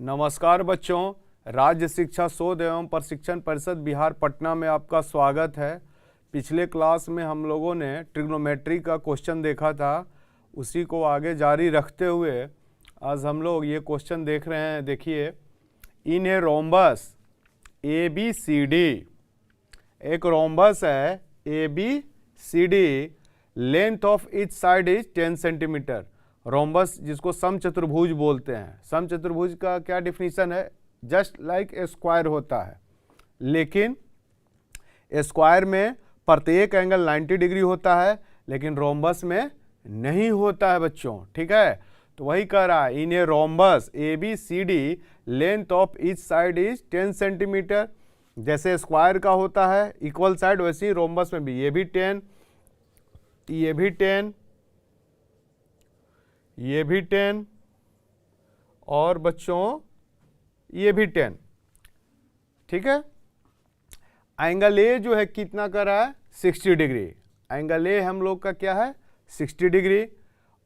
नमस्कार बच्चों, राज्य शिक्षा शोध एवं प्रशिक्षण परिषद बिहार पटना में आपका स्वागत है। पिछले क्लास में हम लोगों ने ट्रिग्नोमेट्री का क्वेश्चन देखा था, उसी को आगे जारी रखते हुए आज हम लोग ये क्वेश्चन देख रहे हैं। देखिए, in a rhombus A B C D, एक रोम्बस है A B C D, length of each side is 10 centimetre. Rhombus जिसको समचतुर्भुज बोलते हैं। समचतुर्भुज का क्या डिफिनीशन है? जस्ट लाइक ए स्क्वायर होता है, लेकिन स्क्वायर में प्रत्येक एंगल 90 डिग्री होता है, लेकिन रोम्बस में नहीं होता है बच्चों। ठीक है, तो वही कह रहा है, in a rhombus A B C D length of each side is 10 centimetre. जैसे स्क्वायर का होता है इक्वल साइड, वैसे ही रोम्बस में भी ये भी 10, ये भी 10, ये भी 10 और बच्चों ये भी 10। ठीक है, एंगल ए जो है कितना कर रहा है? 60 डिग्री। एंगल ए हम लोग का क्या है? 60 डिग्री।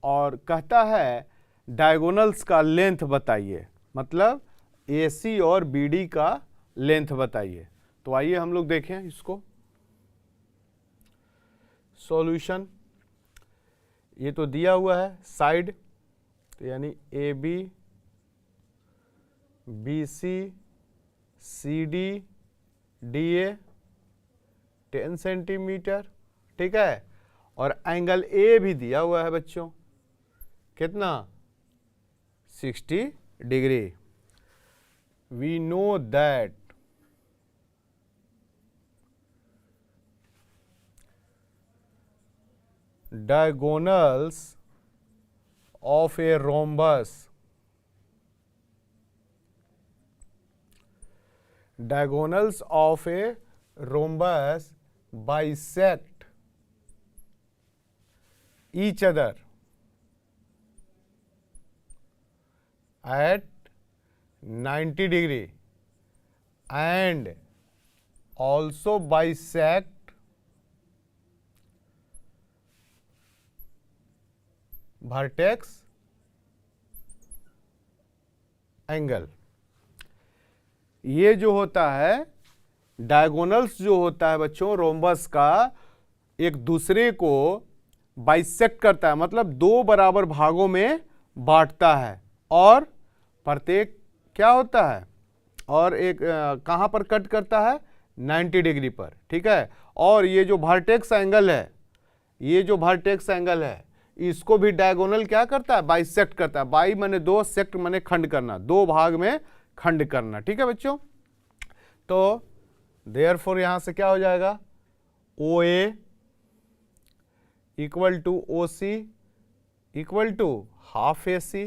और कहता है डायगोनल्स का लेंथ बताइए, मतलब ए सी और बी डी का लेंथ बताइए। तो आइए हम लोग देखें इसको। सॉल्यूशन, ये तो दिया हुआ है साइड, तो यानी A B, B C, C D, D A 10 centimetre. ठीक है, और एंगल ए भी दिया हुआ है बच्चों, कितना? 60 degree. We know that diagonals of a rhombus bisect each other at 90 degree and also bisect vertex angle. ये जो होता है डायगोनल्स जो होता है बच्चों रोम्बस का, एक दूसरे को बाइसेक्ट करता है, मतलब दो बराबर भागों में बांटता है, और प्रत्येक क्या होता है, और एक कहां पर कट करता है? 90 डिग्री पर। ठीक है, और ये जो वर्टेक्स एंगल है, ये जो वर्टेक्स एंगल है, इसको भी डायगोनल क्या करता है? बाइसेक्ट करता है। बाई माने दो, सेक्ट माने खंड करना, दो भाग में खंड करना। ठीक है बच्चों, तो देयरफॉर यहां से क्या हो जाएगा? O A equal to O C equal to half A C,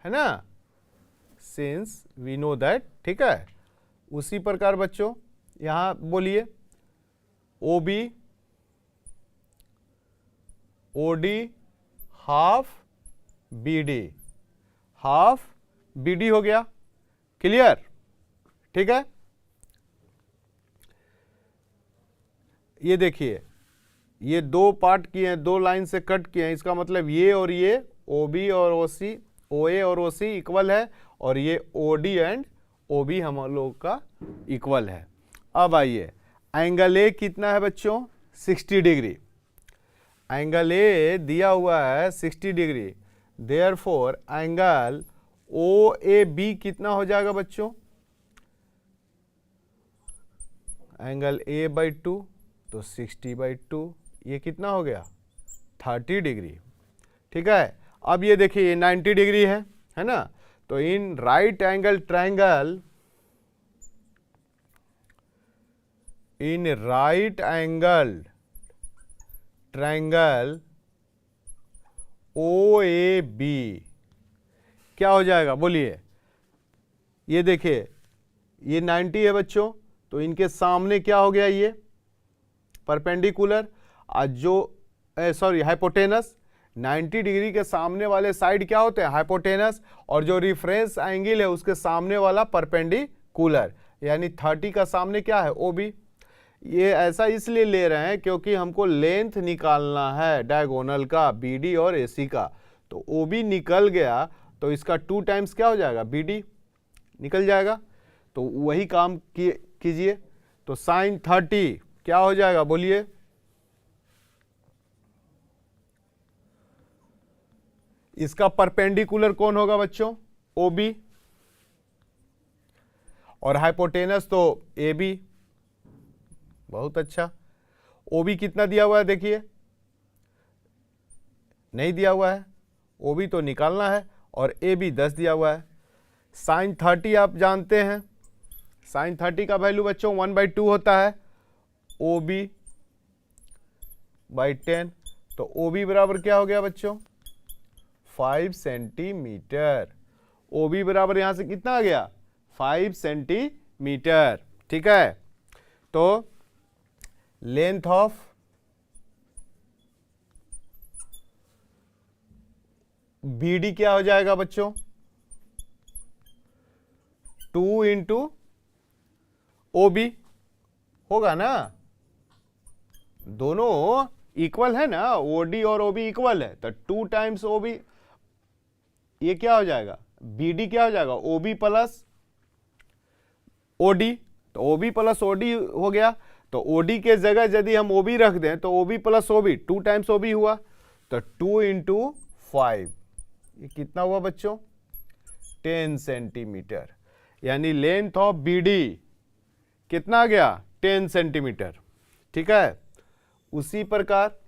है ना, सिंस वी नो दैट। ठीक है, उसी प्रकार बच्चों यहां बोलिए O B, O D half B D, half B D हो गया। क्लियर? ठीक है, ये देखिए, ये दो पार्ट किए हैं, दो लाइन से कट किए हैं, इसका मतलब ये और ये ओ बी और ओ सी, ओ ए और ओ सी इक्वल है, और ये O D and O B हम लोग का इक्वल है। अब आइए, एंगल ए कितना है बच्चों? 60 डिग्री। एंगल ए दिया हुआ है 60 degree, therefore angle O A B कितना हो जाएगा बच्चों? एंगल ए बाई 2, तो 60/2, ये कितना हो गया? 30 डिग्री। ठीक है, अब ये देखिए 90 डिग्री है ना, तो in right angle triangle, in right angle triangle O A B क्या हो जाएगा? बोलिए। ये देखिए, ये 90 है बच्चों, तो इनके सामने क्या हो गया? ये परपेंडिकुलर, जो सॉरी हाइपोटेनस। 90 डिग्री के सामने वाले साइड क्या होते हैं? हाइपोटेनस, और जो रिफरेंस एंगल है उसके सामने वाला परपेंडिकुलर, यानी 30 का सामने क्या है? O B. ये ऐसा इसलिए ले रहे हैं क्योंकि हमको लेंथ निकालना है डायगोनल का, बी डी और ए सी का। तो ओ बी निकल गया, तो इसका 2 टाइम्स क्या हो जाएगा, BD निकल जाएगा। तो वही काम कीजिए। तो साइन 30 क्या हो जाएगा बोलिए, इसका परपेंडिकुलर कौन होगा बच्चों, OB, और हाइपोटेनस तो AB। बहुत अच्छा। OB कितना दिया हुआ है देखिए, नहीं दिया हुआ है, OB तो निकालना है, और AB 10 दिया हुआ है। साइन 30 आप जानते हैं, साइन 30 का वैल्यू बच्चों 1/2 होता है, OB/10। तो OB बराबर क्या हो गया बच्चों, 5 सेंटीमीटर। OB बराबर यहां से कितना आ गया, 5 सेंटीमीटर। ठीक है, तो लेंथ ऑफ BD क्या हो जाएगा बच्चों, 2 इंटू OB होगा ना, दोनों इक्वल है ना, OD और OB इक्वल है, तो 2 टाइम्स OB, ये क्या हो जाएगा, BD क्या हो जाएगा, OB प्लस OD। तो OB प्लस OD हो गया। तो OD के जगह यदि हम OB रख दें तो OB plus OB 2 times OB हुआ, तो 2 इंटू 5, ये कितना हुआ बच्चों, 10 सेंटीमीटर। यानी लेंथ ऑफ BD कितना आ गया, 10 सेंटीमीटर। ठीक है, उसी प्रकार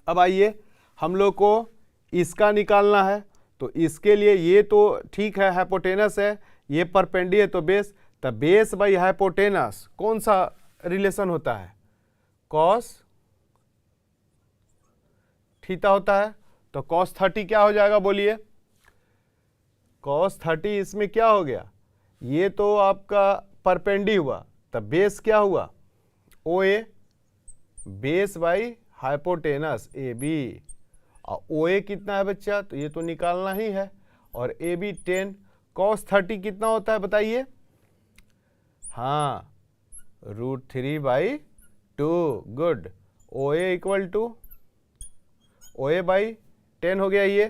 अब आइए हम लोग को इसका निकालना है। तो इसके लिए ये तो ठीक है, हाइपोटेनस है, ये परपेंडी है, तो बेस, तो बेस बाई हाइपोटेनस कौन सा रिलेशन होता है, कॉस थीटा होता है। तो कॉस 30 क्या हो जाएगा बोलिए, कॉस 30 इसमें क्या हो गया, ये तो आपका परपेंडी हुआ, तब बेस क्या हुआ, OA, base by hypotenuse AB, और OA कितना है बच्चा, तो ये तो निकालना ही है, और AB 10। कॉस 30 कितना होता है बताइए, हाँ, √3/2। Good. OA equal to OA/10 हो गया ये,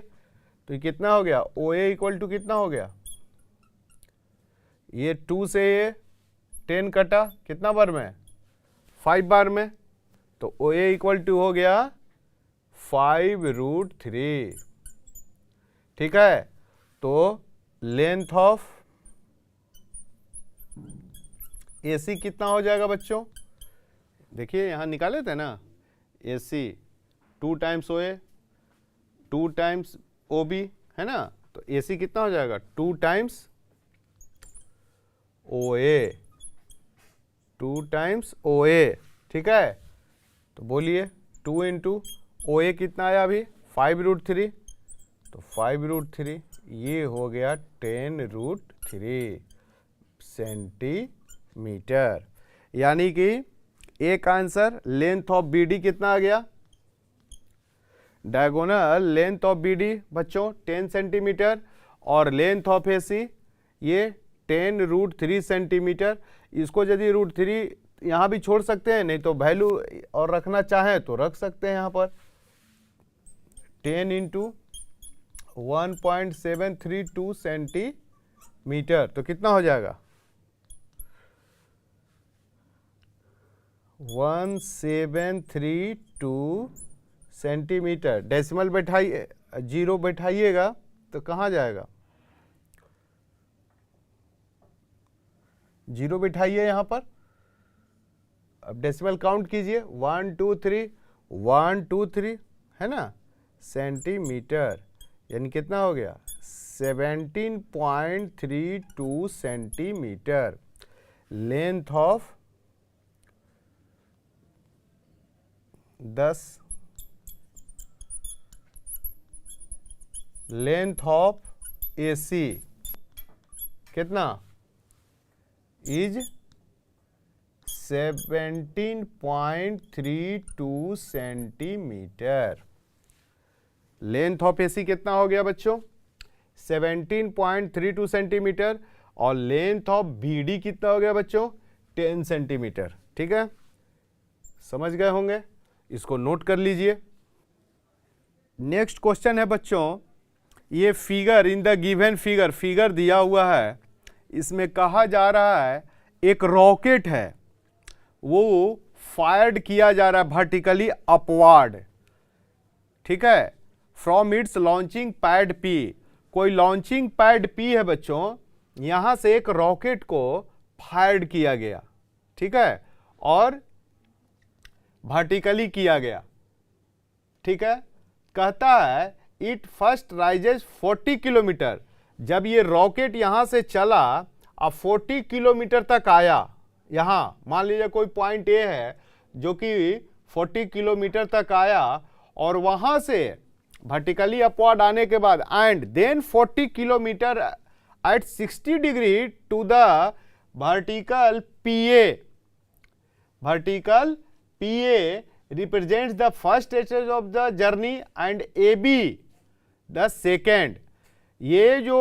तो ये कितना हो गया, OA इक्वल टू कितना हो गया, ये 2 से ये 10 कटा, कितना बार में, 5 बार में, तो OA इक्वल टू हो गया 5√3। ठीक है, तो लेंथ ऑफ AC कितना हो जाएगा बच्चों, देखिए यहां निकाले थे ना, AC 2 times OA 2 times OB है ना, तो AC कितना हो जाएगा, 2 टाइम्स OA, 2 टाइम्स OA। ठीक है, तो बोलिए 2 इंटू OA कितना आया अभी, 5√3, तो 5√3 ये हो गया 10√3 सेंटीमीटर। यानी कि एक आंसर, लेंथ ऑफ BD कितना आ गया, डायगोनल लेंथ ऑफ BD बच्चों 10 सेंटीमीटर, और लेंथ ऑफ AC ये 10√3 सेंटीमीटर। इसको यदि √3 यहाँ भी छोड़ सकते हैं, नहीं तो वैल्यू और रखना चाहें तो रख सकते हैं यहाँ पर, 10 इंटू 1.732 सेंटीमीटर, तो कितना हो जाएगा, 1732 सेंटीमीटर। डेसिमल बैठाइए, 0 बैठाइएगा तो कहाँ जाएगा, 0 बैठाइए यहाँ पर, अब डेसिमल काउंट कीजिए, 1 2 3 1 2 3 है ना, सेंटीमीटर, यानी कितना हो गया, 17.32 centimetre. Length of 10, length of AC कितना is 17.32 centimetre. Length of AC कितना हो गया बच्चों, 17.32 सेंटीमीटर, और लेंथ ऑफ BD कितना हो गया बच्चों, 10 सेंटीमीटर। ठीक है, समझ गए होंगे, इसको नोट कर लीजिए। नेक्स्ट क्वेश्चन है बच्चों, ये figure in the given figure दिया हुआ है, इसमें कहा जा रहा है एक रॉकेट है वो फायर्ड किया जा रहा है वर्टिकली अपवार्ड, ठीक है, from its launching pad P. कोई लॉन्चिंग पैड पी है बच्चों, यहां से एक रॉकेट को फायर्ड किया गया, ठीक है, और वर्टिकली किया गया, ठीक है। कहता है इट फर्स्ट राइजेस 40 किलोमीटर। जब ये रॉकेट यहां से चला अब 40 किलोमीटर तक आया, यहां मान लीजिए कोई पॉइंट ए है जो कि 40 किलोमीटर तक आया और वहां से वर्टिकली अपवर्ड आने के बाद and then 40 kilometre at 60 degree to the vertical PA. Vertical PA represents the first stage of the journey and AB the second। ये जो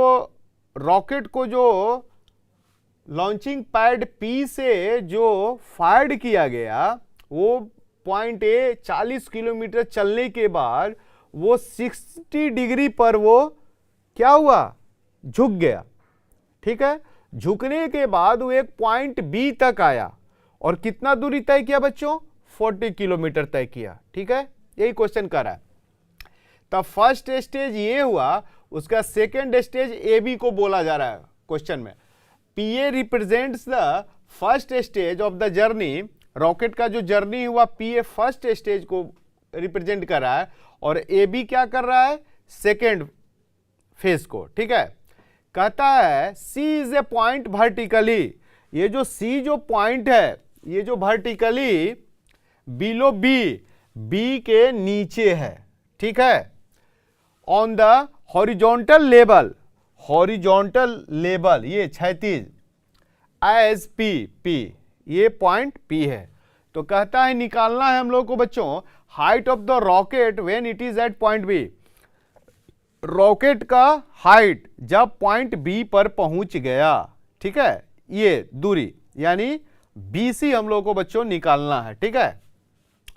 रॉकेट को जो लॉन्चिंग पैड पी से जो फायर्ड किया गया वो पॉइंट ए 40 किलोमीटर चलने के बाद वो 60 डिग्री पर वो क्या हुआ, झुक गया, ठीक है। झुकने के बाद वो एक पॉइंट बी तक आया और कितना दूरी तय किया बच्चों, 40 किलोमीटर तय किया, ठीक है। यही क्वेश्चन कर रहा है। तब फर्स्ट स्टेज ये हुआ, उसका सेकेंड स्टेज ए बी को बोला जा रहा है क्वेश्चन में। PA represents the first stage of the journey. Rocket का जो जर्नी हुआ पीए फर्स्ट स्टेज को रिप्रेजेंट कर रहा है और ए बी क्या कर रहा है, सेकेंड फेज को, ठीक है। कहता है सी इज ए पॉइंट वर्टिकली। ये जो सी जो पॉइंट है ये जो वर्टिकली बिलो बी के नीचे है, ठीक है, ऑन द हॉरिजॉन्टल लेवल ये क्षैतिज एज पी ये पॉइंट पी है। तो कहता है निकालना है हम लोग को बच्चों height of the rocket when it is at point B. Rocket का हाइट जब पॉइंट बी पर पहुंच गया, ठीक है, ये दूरी यानी BC हम लोग को बच्चों निकालना है, ठीक है।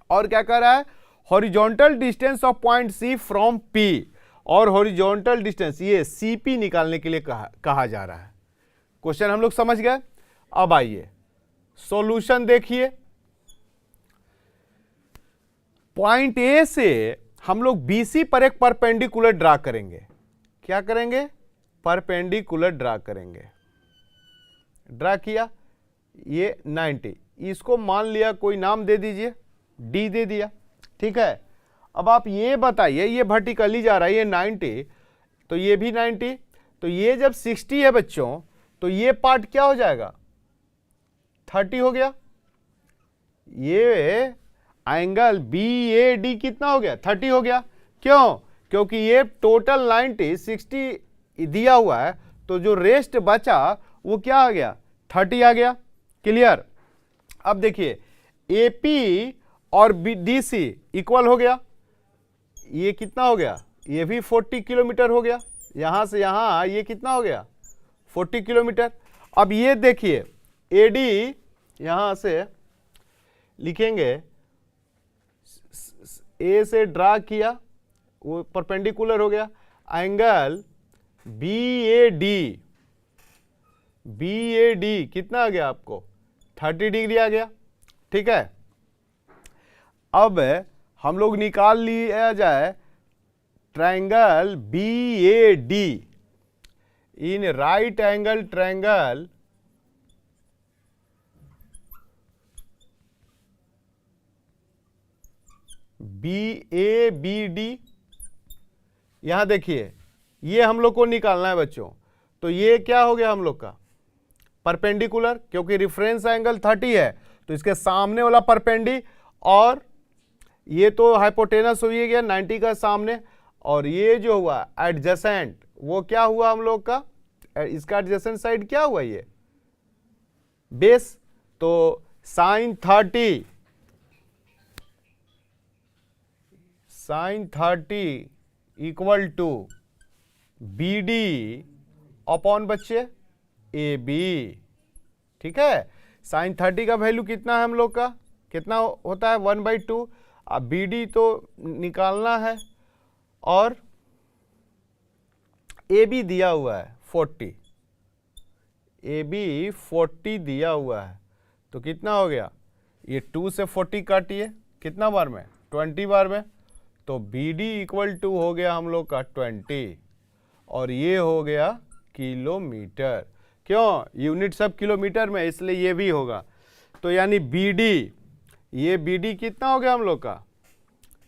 और क्या कर रहा है, horizontal distance of point C from P और हॉरिजॉन्टल डिस्टेंस ये CP निकालने के लिए कहा जा रहा है। क्वेश्चन हम लोग समझ गए। अब आइए सॉल्यूशन देखिए। पॉइंट ए से हम लोग BC पर एक परपेंडिकुलर ड्रा करेंगे। क्या करेंगे, परपेंडिकुलर ड्रा करेंगे। ड्रा किया ये 90, इसको मान लिया कोई नाम दे दीजिए, D दे दिया, ठीक है। अब आप ये बताइए ये वर्टिकली जा रहा है ये 90, तो ये भी 90, तो ये जब 60 है बच्चों तो ये पार्ट क्या हो जाएगा, 30 हो गया। ये एंगल BAD कितना हो गया, 30 हो गया। क्यों, क्योंकि ये टोटल 90 60 दिया हुआ है तो जो रेस्ट बचा वो क्या आ गया, 30 आ गया। क्लियर। अब देखिए AP और DC इक्वल हो गया, ये कितना हो गया, ये भी 40 किलोमीटर हो गया, यहां से यहां ये कितना हो गया 40 किलोमीटर। अब ये देखिए AD यहां से लिखेंगे, A से ड्रा किया वो परपेंडिकुलर हो गया, एंगल BAD कितना आ गया आपको 30 डिग्री आ गया, ठीक है। अब हम लोग निकाल लिया जाए ट्रायंगल BAD इन राइट एंगल ट्रायंगल BABD। यहां देखिए ये हम लोग को निकालना है बच्चों, तो ये क्या हो गया हम लोग का परपेंडिकुलर, क्योंकि रेफरेंस एंगल 30 है तो इसके सामने वाला परपेंडी, और ये तो हाइपोटेनस हो गया 90 का सामने, और ये जो हुआ एडजेसेंट वो क्या हुआ हम लोग का, इसका एडजेसेंट साइड क्या हुआ ये बेस, तो sin 30 equal to BD upon बच्चे AB, ठीक है। sin 30 का वैल्यू कितना है हम लोग का, कितना होता है 1/2। अब BD तो निकालना है और ए बी दिया हुआ है 40, ए बी 40 दिया हुआ है, तो कितना हो गया, ये 2 से 40 काटिए, कितना बार में, 20 बार में, तो बी डी इक्वल टू हो गया हम लोग का 20, और ये हो गया किलोमीटर। क्यों, यूनिट सब किलोमीटर में, इसलिए ये भी होगा। तो यानी बी डी, ये बी डी कितना हो गया हम लोग का,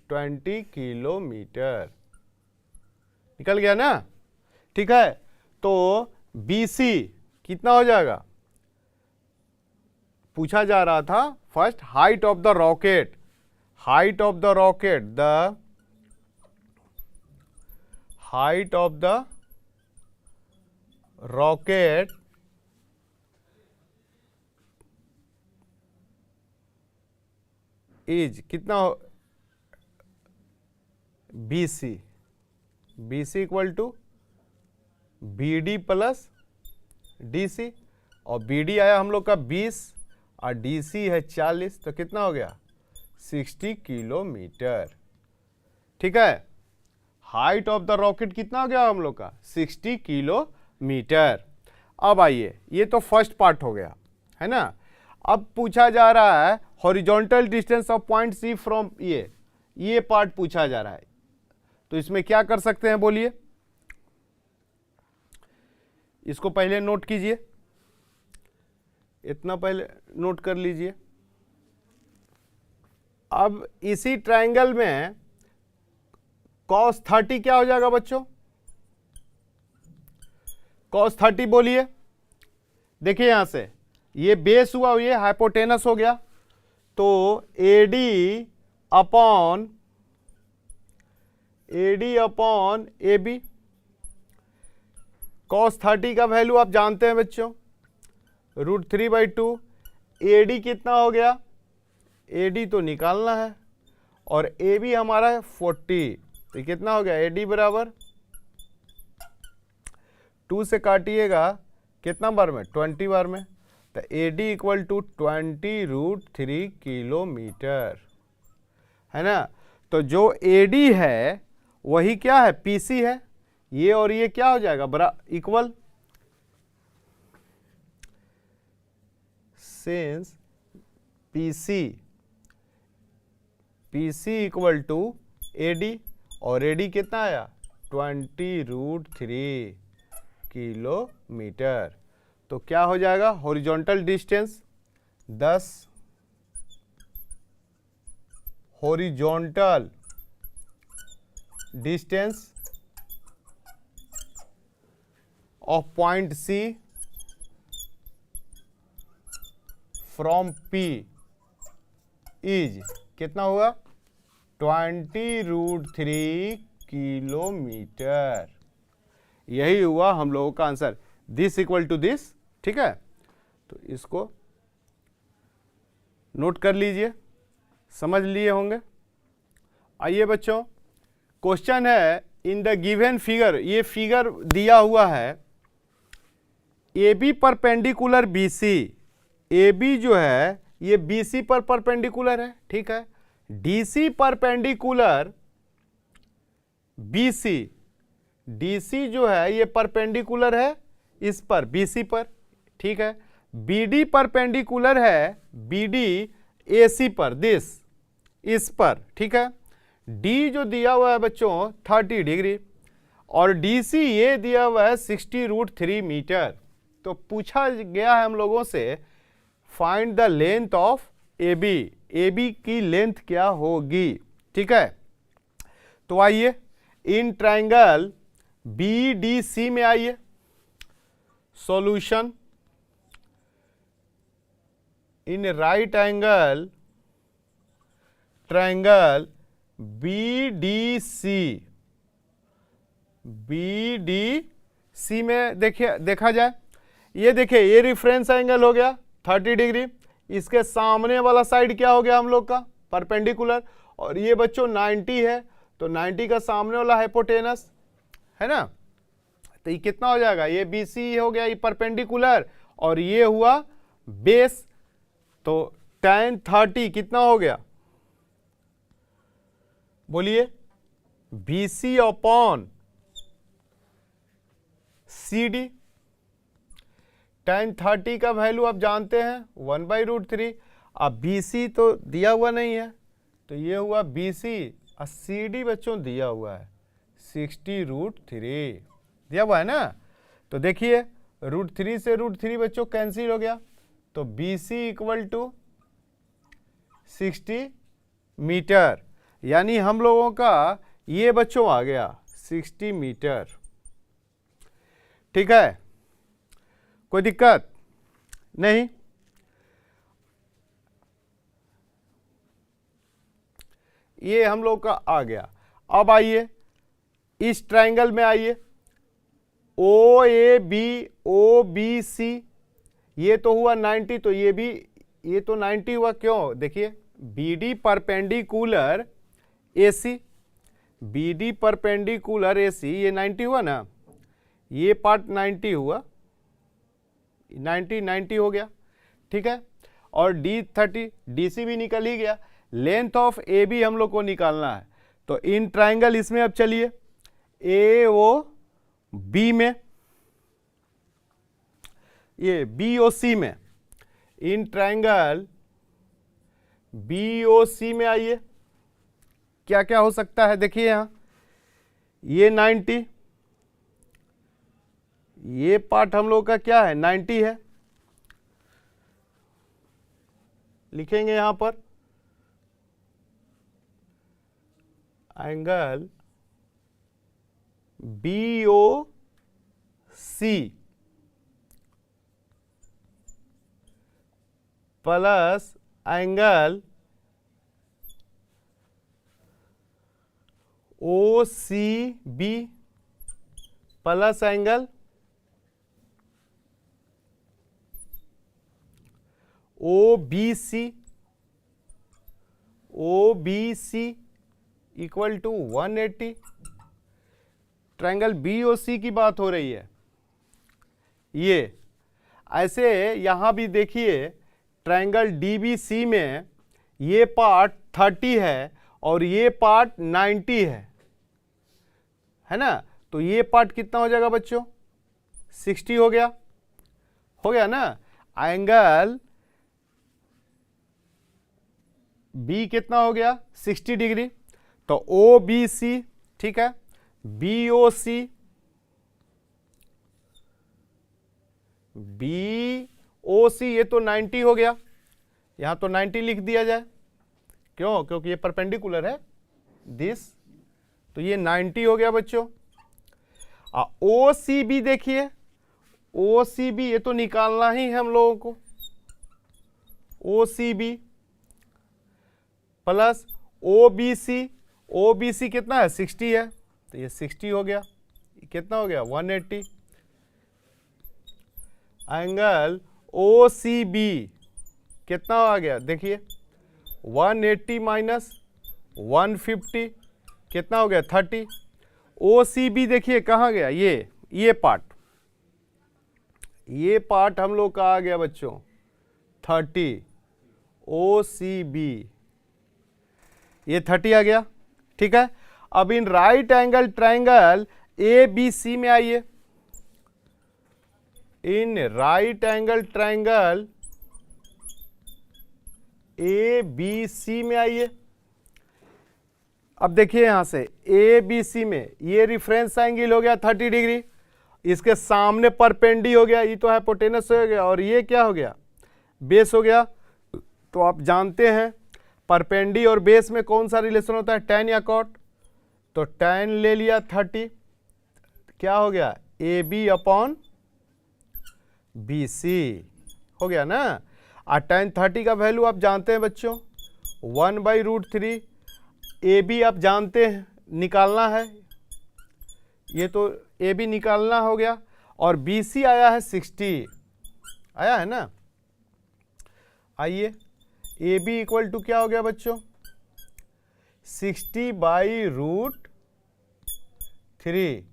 20 किलोमीटर, निकल गया ना, ठीक है। तो बी सी कितना हो जाएगा, पूछा जा रहा था first height of the rocket, height of the rocket, the height of the rocket is कितना हो, B C, B C equal to B D plus D C, और बी डी आया हम लोग का 20 और डी सी है 40, तो कितना हो गया 60 किलोमीटर, ठीक है। हाइट ऑफ द रॉकेट कितना हो गया हम लोग का 60 किलोमीटर। अब आइए, ये तो फर्स्ट पार्ट हो गया है ना। अब पूछा जा रहा है horizontal distance of point C from, ये पार्ट पूछा जा रहा है, तो इसमें क्या कर सकते हैं बोलिए, इसको पहले नोट कीजिए, इतना पहले नोट कर लीजिए। अब इसी ट्रायंगल में cos 30 क्या हो जाएगा बच्चों, cos 30 बोलिए, देखिए यहां से ये बेस हुआ, ये हाइपोटेनस हो गया, तो AD अपॉन AB, cos 30 का वैल्यू आप जानते हैं बच्चों, √3/2, AD कितना हो गया, AD तो निकालना है, और AB हमारा है 40, तो कितना हो गया, AD बराबर 2 से काटिएगा कितना बार में, 20 बार में, तो AD इक्वल टू 20√3 किलोमीटर, है ना। तो जो AD है वही क्या है, PC है, ये और ये क्या हो जाएगा, बरा equal, since PC equal to AD, और AD कितना आया 20√3 किलोमीटर, तो क्या हो जाएगा, horizontal distance 10, horizontal distance of point C from P is कितना हुआ 20√3 किलोमीटर, यही हुआ हम लोगों का answer, this equal to this, ठीक है। तो इसको नोट कर लीजिए, समझ लिए होंगे। आइए बच्चों, क्वेश्चन है इन द गिवन फिगर, ये फिगर दिया हुआ है, AB परपेंडिकुलर BC, AB जो है ये BC पर परपेंडिकुलर है, ठीक है, DC परपेंडिकुलर BC, DC जो है ये परपेंडिकुलर है इस पर BC पर, ठीक है, BD परपेंडिकुलर है BD AC पर, दिस इस पर, ठीक है, D जो दिया हुआ है बच्चों 30 डिग्री, और DC ये दिया हुआ है 60√3 मीटर। तो पूछा गया है हम लोगों से find the length of AB, AB की लेंथ क्या होगी, ठीक है। तो आइए इन ट्रायंगल BDC में आइए, solution in right angle triangle BDC में देखिए, देखा जाए, ये देखिए ये रिफरेंस एंगल हो गया 30 डिग्री, इसके सामने वाला साइड क्या हो गया हम लोग का परपेंडिकुलर, और ये बच्चों 90 है, तो 90 का सामने वाला हाइपोटेनस है ना, तो ये कितना हो जाएगा, ये BC हो गया, ये परपेंडिकुलर, और ये हुआ बेस, तो tan 30 कितना हो गया, बोलिए BC अपॉन CD। tan 30 का वैल्यू आप जानते हैं 1/√3। अब BC तो दिया हुआ नहीं है, तो ये हुआ BC और CD बच्चों दिया हुआ है 60√3 दिया हुआ है ना। तो देखिए √3 से √3 बच्चों कैंसिल हो गया, तो BC इक्वल टू 60 मीटर, यानी हम लोगों का ये बच्चों आ गया 60 मीटर। ठीक है, कोई दिक्कत नहीं। ये हम लोग का आ गया। अब आइए इस ट्रायंगल में आइए, OABOBC, ये तो हुआ 90, तो ये तो 90 हुआ। क्यों? देखिए BD perpendicular AC, BD perpendicular AC, ये 90 हुआ ना, ये पार्ट 90 हुआ, 90 हो गया। ठीक है, और D30 DC भी निकल ही गया। लेंथ ऑफ AB हम लोग को निकालना है, तो इन ट्रायंगल इसमें अब चलिए AOB में, ये BOC में, इन ट्रायंगल BOC में आइए, क्या क्या हो सकता है देखिए यहां, ये 90, ये पार्ट हम लोग का क्या है 90 है, लिखेंगे यहां पर angle BOC plus angle OCB plus angle OBC equal to 180। Triangle BOC की बात हो रही है। ये ऐसे यहां भी देखिए ट्रायंगल DBC में ये पार्ट 30 है और ये पार्ट 90 है ना, तो ये पार्ट कितना हो जाएगा बच्चों 60 हो गया ना। एंगल B कितना हो गया 60 डिग्री, तो OBC, ठीक है, BOC ये तो 90 हो गया, यहां तो 90 लिख दिया जाए। क्यों? क्योंकि ये परपेंडिकुलर है दिस, तो ये 90 हो गया बच्चों। OCB देखिए, OCB ये तो निकालना ही है हम लोगों को, OCB प्लस OBC कितना है 60 है, तो ये 60 हो गया, कितना हो गया 180। एंगल OCB कितना आ गया देखिए 180 माइनस 150 कितना हो गया 30। OCB देखिए कहाँ गया, ये पार्ट हम लोग का आ गया बच्चों 30, OCB ये 30 आ गया। ठीक है, अब इन राइट एंगल ट्रायंगल ABC में आइए, इन राइट एंगल ट्रायंगल ABC में आइए। अब देखिए यहां से ABC में ये रिफरेंस एंगल हो गया 30 डिग्री, इसके सामने परपेंडी हो गया, ये तो हाइपोटेनस हो गया, और ये क्या हो गया बेस हो गया। तो आप जानते हैं परपेंडी और बेस में कौन सा रिलेशन होता है, tan या cot, तो tan ले लिया 30, क्या हो गया AB अपॉन BC हो गया ना। और tan 30 का वैल्यू आप जानते हैं बच्चों 1/√3, AB आप जानते हैं निकालना है, ये तो AB निकालना हो गया, और BC आया है 60 आया है ना। आइए AB इक्वल टू क्या हो गया बच्चों 60/√3,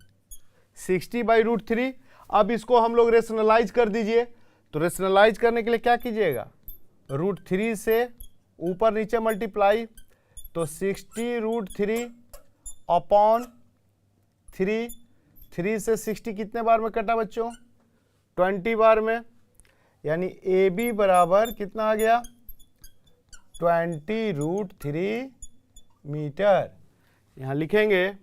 60/√3। अब इसको हम लोग रेशनलाइज कर दीजिए, तो रेशनलाइज करने के लिए क्या कीजिएगा √3 से ऊपर नीचे मल्टीप्लाई, तो 60√3 अपॉन 3, 3 से 60 कितने बार में कटा बच्चों? 20 बार में। यानी ए बी बराबर कितना आ गया? 20√3 मीटर। यहाँ लिखेंगे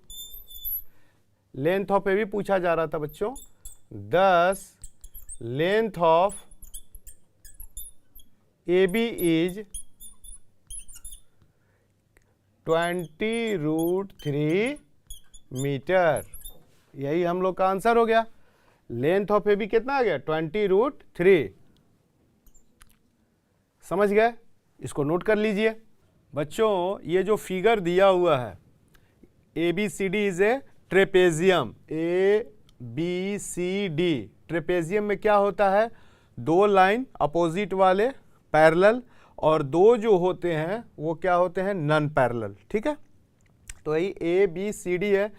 लेंथ ऑफ ए बी पूछा जा रहा था बच्चों, 10 length of A B is 20√3 metre. यही हम लोग का आंसर हो गया। लेंथ ऑफ ए बी कितना आ गया? 20√3। समझ गए? इसको नोट कर लीजिए बच्चों। ये जो फिगर दिया हुआ है A B C D is a trapezium. A B C D trapezium में क्या होता है? दो लाइन अपोजिट वाले पैरेलल, और दो जो होते हैं वो क्या होते हैं? Non parallel. ठीक है, तो यही ए बी सी डी है।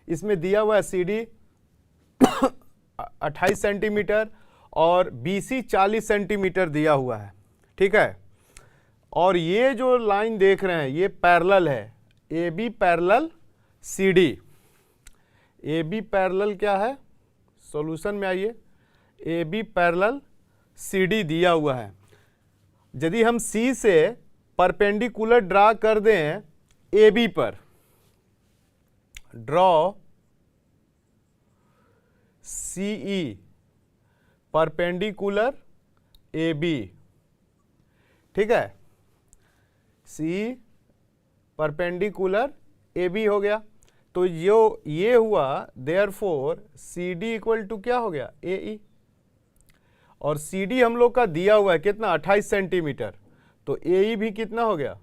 इसमें दिया हुआ है सी डी 28 सेंटीमीटर और बी सी 40 सेंटीमीटर दिया हुआ है। ठीक है, और ये जो लाइन देख रहे हैं ये पैरेलल है, A B parallel C D. A B parallel क्या है? सॉल्यूशन में आइए, A B parallel C D दिया हुआ है। यदि हम सी से परपेंडिकुलर ड्रा कर दें ए बी पर, draw C E perpendicular A B. ठीक है, सी परपेंडिकुलर ए बी हो गया। तो जो ये हुआ therefore C D equal to क्या हो गया? ए ई। और सी डी हम लोग का दिया हुआ है कितना? 28 सेंटीमीटर। तो ए ई भी कितना हो गया?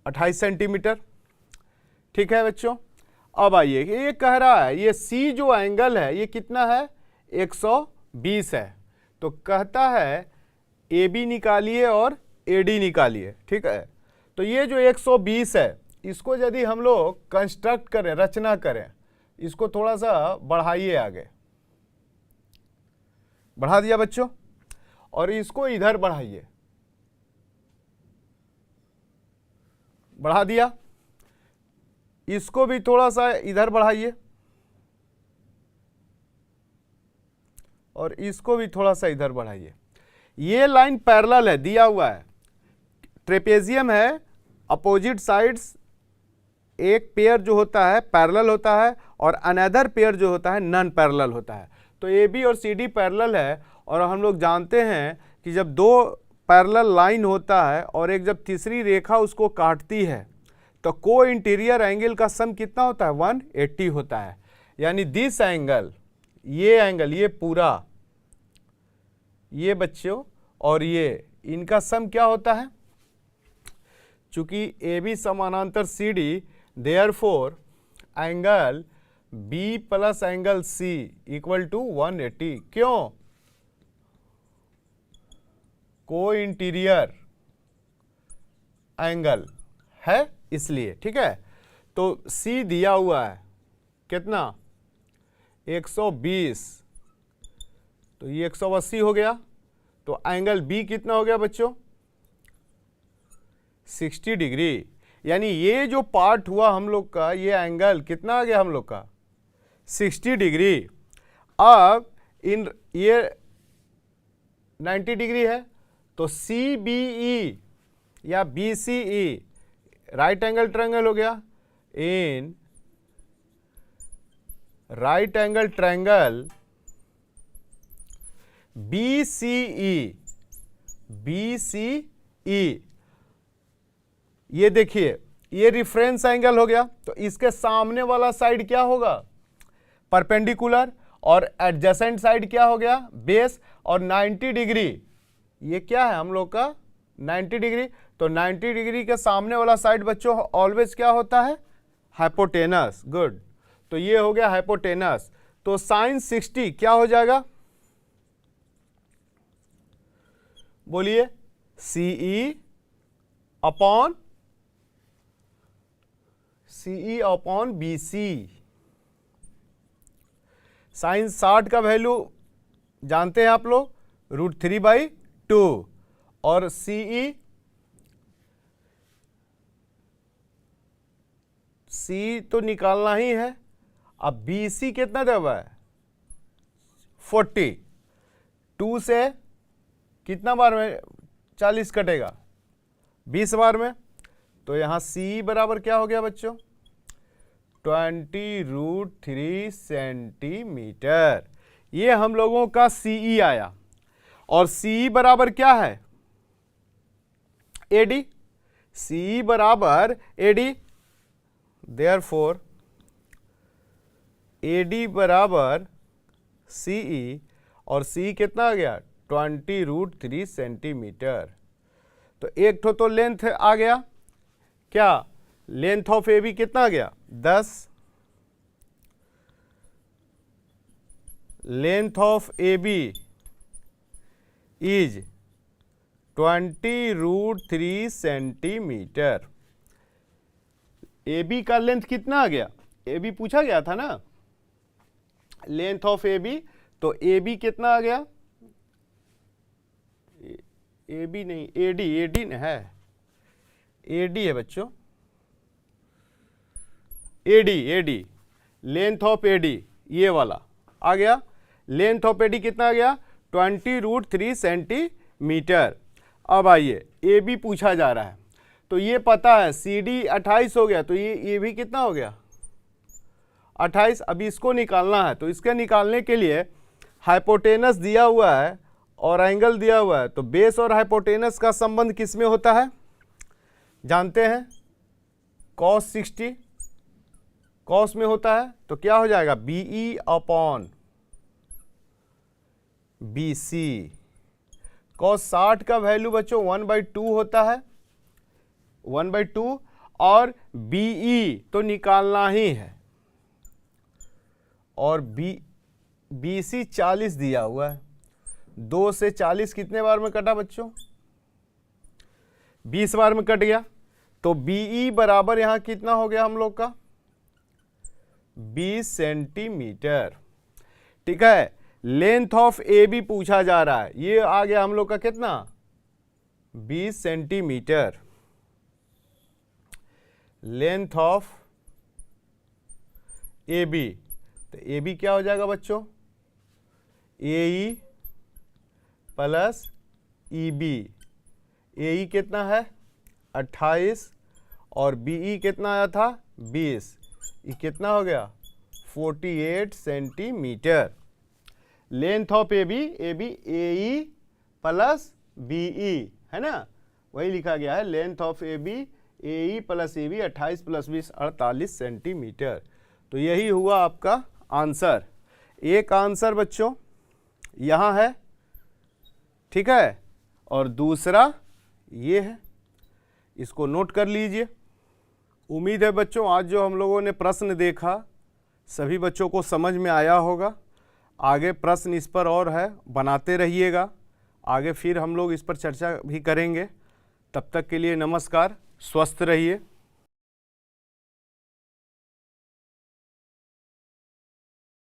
28 सेंटीमीटर। ठीक है बच्चों, अब आइए, ये कह रहा है ये सी जो एंगल है ये कितना है? 120 है। तो कहता है ए बी निकालिए और ए डी निकालिए। ठीक है, तो ये जो 120 है इसको यदि हम लोग कंस्ट्रक्ट करें, रचना करें, इसको थोड़ा सा बढ़ाइए आगे। बढ़ा दिया बच्चों, और इसको इधर बढ़ाइए, बढ़ा दिया। इसको भी थोड़ा सा इधर बढ़ाइए और इसको भी थोड़ा सा इधर बढ़ाइए। ये लाइन पैरेलल है, दिया हुआ है, ट्रेपेजियम है, अपोजिट साइड्स एक पेयर जो होता है पैरेलल होता है और अनदर पेयर जो होता है नॉन पैरेलल होता है। तो ए बी और सी डी पैरेलल है, और हम लोग जानते हैं कि जब दो पैरेलल लाइन होता है और एक जब तीसरी रेखा उसको काटती है तो को इंटीरियर एंगल का सम कितना होता है? 180 होता है। यानी दिस एंगल, ये एंगल, ये पूरा, ये बच्चों और ये, इनका सम क्या होता है? चूंकि ए बी समानांतर C D, therefore angle B plus angle C equal to 180। क्यों? को इंटीरियर एंगल है इसलिए। ठीक है, तो सी दिया हुआ है कितना? 120, तो ये 180 हो गया। तो एंगल बी कितना हो गया बच्चों? 60 डिग्री। यानी ये जो पार्ट हुआ हम लोग का, ये एंगल कितना आ गया हम लोग का? 60 डिग्री। अब इन ये 90 डिग्री है, तो सी बी ई या B C E right angle triangle हो गया। In right angle triangle B C E, ये देखिए ये रिफरेंस एंगल हो गया। तो इसके सामने वाला साइड क्या होगा? परपेंडिकुलर, और एडजेसेंट साइड क्या हो गया? बेस। और 90 डिग्री ये क्या है हम लोग का? 90 डिग्री। तो 90 डिग्री के सामने वाला साइड बच्चों ऑलवेज क्या होता है? हाइपोटेनस। गुड, तो ये हो गया हाइपोटेनस। तो साइन 60 क्या हो जाएगा? बोलिए, CE अपॉन BC। साइन 60 का वैल्यू जानते हैं आप लोग, √3/2, और CE तो निकालना ही है, अब BC कितना दिया हुआ है 40, 2 से कितना बार में 40 कटेगा 20 बार में, तो यहाँ CE बराबर क्या हो गया बच्चों 20√3 सेंटीमीटर। ये हम लोगों का CE आया। और CE बराबर क्या है AD, CE बराबर AD, देयरफॉर AD बराबर CE, और CE कितना आ गया 20√3 सेंटीमीटर। तो एक तो लेंथ आ गया, क्या लेंथ ऑफ AB कितना आ गया 10, length of AB is 20√3 centimetre. AB का लेंथ कितना आ गया, AB पूछा गया था ना, लेंथ ऑफ AB, तो AB कितना आ गया, AB नहीं AD न है, AD है बच्चों, AD लेंथ ऑफ AD ये वाला आ गया, लेंथ ऑफ AD कितना आ गया 20√3 सेंटीमीटर। अब आइए AB पूछा जा रहा है, तो ये पता है CD 28 हो गया, तो ये भी कितना हो गया 28। अभी इसको निकालना है, तो इसके निकालने के लिए हाइपोटेनस दिया हुआ है और एंगल दिया हुआ है, तो बेस और हाइपोटेनस का संबंध किस में होता है जानते हैं, cos 60 cos में होता है, तो क्या हो जाएगा BE अपॉन BC। cos 60 का वैल्यू बच्चों 1/2 होता है, 1/2, और BE तो निकालना ही है, और BC 40 दिया हुआ है, 2 से 40 कितने बार में कटा बच्चों 20 बार में कट गया, तो BE बराबर यहां कितना हो गया हम लोग का 20 सेंटीमीटर। ठीक है, लेंथ ऑफ AB पूछा जा रहा है, ये आ गया हम लोग का कितना 20 सेंटीमीटर। लेंथ ऑफ AB, तो AB क्या हो जाएगा बच्चों AE प्लस EB, AE कितना है 28 और BE कितना आया था 20, ये कितना हो गया 48 centimetre. Length of AB AE plus BE है ना, वही लिखा गया है, length of AB AE plus AB 28 plus 20 48 centimetre. तो यही हुआ आपका आंसर। एक आंसर बच्चों यहाँ है, ठीक है, और दूसरा ये है, इसको नोट कर लीजिए। उम्मीद है बच्चों आज जो हम लोगों ने प्रश्न देखा सभी बच्चों को समझ में आया होगा। आगे प्रश्न इस पर और है, बनाते रहिएगा, आगे फिर हम लोग इस पर चर्चा भी करेंगे। तब तक के लिए नमस्कार, स्वस्थ रहिए।